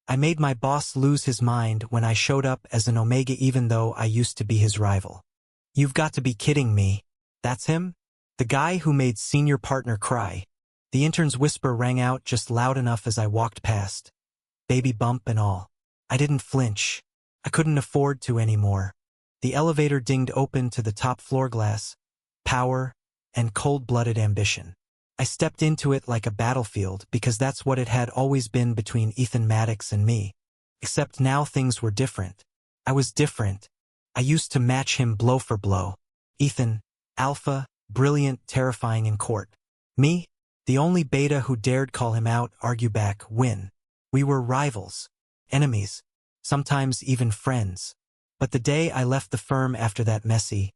I made my boss lose his mind when I showed up as an Omega even though I used to be his rival. You've got to be kidding me. That's him? The guy who made senior partner cry. The intern's whisper rang out just loud enough as I walked past. Baby bump and all. I didn't flinch. I couldn't afford to anymore. The elevator dinged open to the top floor glass. Power and cold-blooded ambition. I stepped into it like a battlefield because that's what it had always been between Ethan Maddox and me. Except now things were different. I was different. I used to match him blow for blow. Ethan, alpha, brilliant, terrifying in court. Me, the only beta who dared call him out, argue back, win. We were rivals, enemies, sometimes even friends. But the day I left the firm after that messy,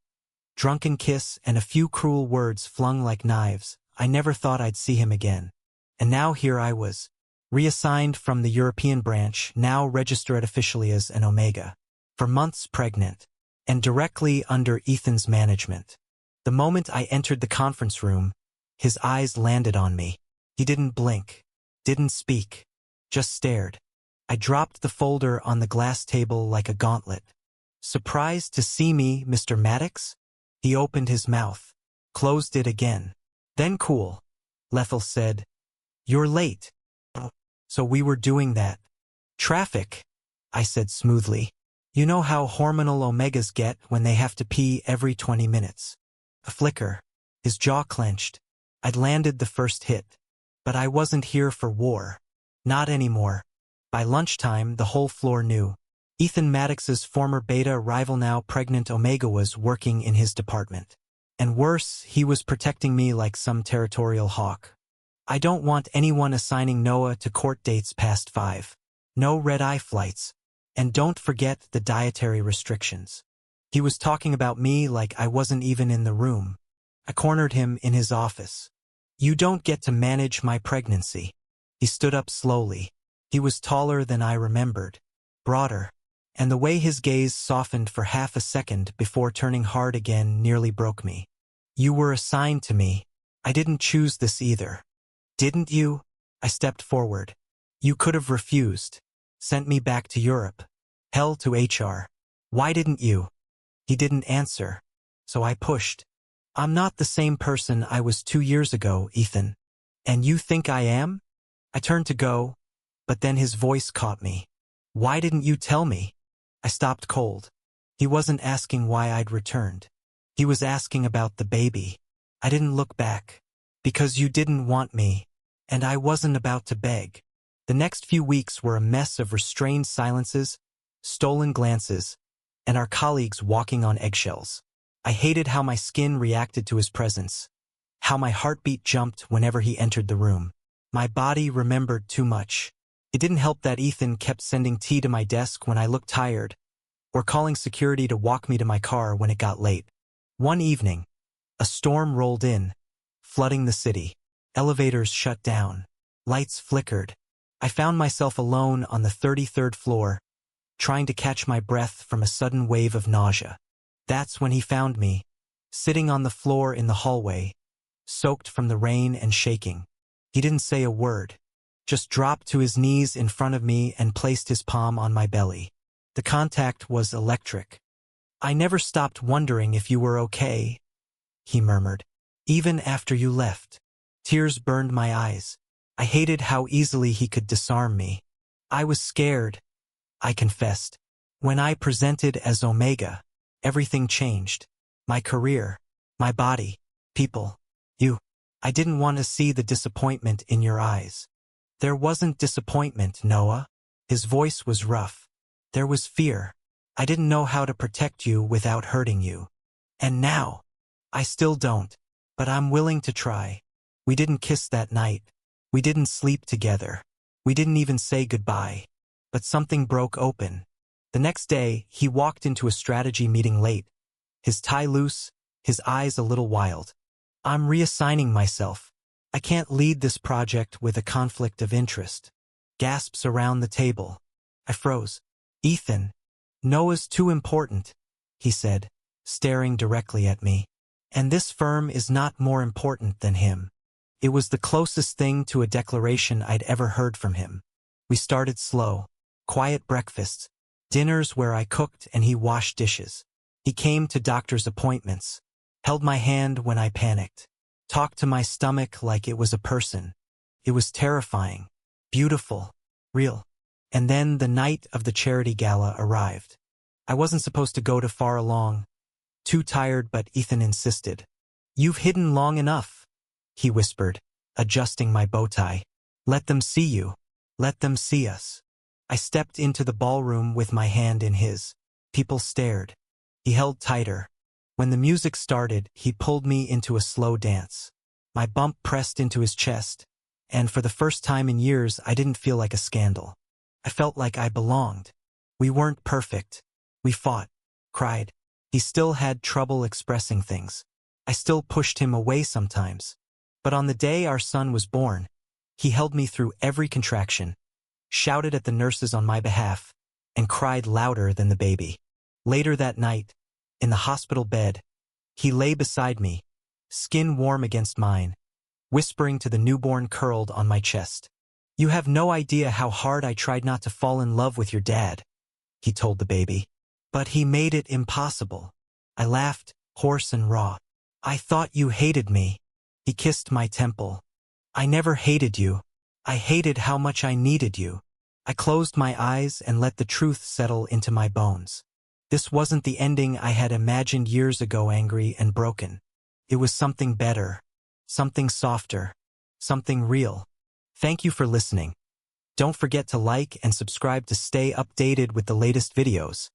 drunken kiss and a few cruel words flung like knives, I never thought I'd see him again. And now here I was, reassigned from the European branch, now registered officially as an Omega. For months pregnant, and directly under Ethan's management. The moment I entered the conference room, his eyes landed on me. He didn't blink, didn't speak, just stared. I dropped the folder on the glass table like a gauntlet. Surprised to see me, Mr. Maddox? He opened his mouth, closed it again. Then cool, Lethal said. You're late. So we were doing that. Traffic, I said smoothly. You know how hormonal Omegas get when they have to pee every 20 minutes. A flicker. His jaw clenched. I'd landed the first hit. But I wasn't here for war. Not anymore. By lunchtime, the whole floor knew. Ethan Maddox's former beta rival, now pregnant Omega, was working in his department. And worse, he was protecting me like some territorial hawk. I don't want anyone assigning Noah to court dates past 5. No red-eye flights. And don't forget the dietary restrictions. He was talking about me like I wasn't even in the room. I cornered him in his office. You don't get to manage my pregnancy. He stood up slowly. He was taller than I remembered, broader, and the way his gaze softened for half a second before turning hard again nearly broke me. You were assigned to me. I didn't choose this either. Didn't you? I stepped forward. You could have refused. Sent me back to Europe. Hell to HR. Why didn't you? He didn't answer. So I pushed. I'm not the same person I was 2 years ago, Ethan. And you think I am? I turned to go, but then his voice caught me. Why didn't you tell me? I stopped cold. He wasn't asking why I'd returned. He was asking about the baby. I didn't look back. Because you didn't want me. And I wasn't about to beg. The next few weeks were a mess of restrained silences, stolen glances, and our colleagues walking on eggshells. I hated how my skin reacted to his presence, how my heartbeat jumped whenever he entered the room. My body remembered too much. It didn't help that Ethan kept sending tea to my desk when I looked tired, or calling security to walk me to my car when it got late. One evening, a storm rolled in, flooding the city. Elevators shut down. Lights flickered. I found myself alone on the 33rd floor, trying to catch my breath from a sudden wave of nausea. That's when he found me, sitting on the floor in the hallway, soaked from the rain and shaking. He didn't say a word, just dropped to his knees in front of me and placed his palm on my belly. The contact was electric. I never stopped wondering if you were okay, he murmured. Even after you left. Tears burned my eyes. I hated how easily he could disarm me. I was scared, I confessed. When I presented as Omega, everything changed. My career, my body, people, you. I didn't want to see the disappointment in your eyes. There wasn't disappointment, Noah. His voice was rough. There was fear. I didn't know how to protect you without hurting you. And now, I still don't, but I'm willing to try. We didn't kiss that night. We didn't sleep together. We didn't even say goodbye. But something broke open. The next day, he walked into a strategy meeting late, his tie loose, his eyes a little wild. I'm reassigning myself. I can't lead this project with a conflict of interest. Gasps around the table. I froze. Ethan, Noah's too important, he said, staring directly at me. And this firm is not more important than him. It was the closest thing to a declaration I'd ever heard from him. We started slow. quiet breakfasts, dinners where I cooked and he washed dishes. He came to doctor's appointments, held my hand when I panicked, talked to my stomach like it was a person. It was terrifying, beautiful, real. And then the night of the charity gala arrived. I wasn't supposed to go too far along. Too tired, but Ethan insisted. "You've hidden long enough," he whispered, adjusting my bow tie. "Let them see you. Let them see us." I stepped into the ballroom with my hand in his. People stared. He held tighter. When the music started, he pulled me into a slow dance. My bump pressed into his chest, and for the first time in years, I didn't feel like a scandal. I felt like I belonged. We weren't perfect. We fought, cried. He still had trouble expressing things. I still pushed him away sometimes. But on the day our son was born, he held me through every contraction, shouted at the nurses on my behalf, and cried louder than the baby. Later that night, in the hospital bed, he lay beside me, skin warm against mine, whispering to the newborn curled on my chest. "You have no idea how hard I tried not to fall in love with your dad," he told the baby. "But he made it impossible." I laughed, hoarse and raw. "I thought you hated me." He kissed my temple. "I never hated you. I hated how much I needed you." I closed my eyes and let the truth settle into my bones. This wasn't the ending I had imagined years ago, angry and broken. It was something better, something softer, something real. Thank you for listening. Don't forget to like and subscribe to stay updated with the latest videos.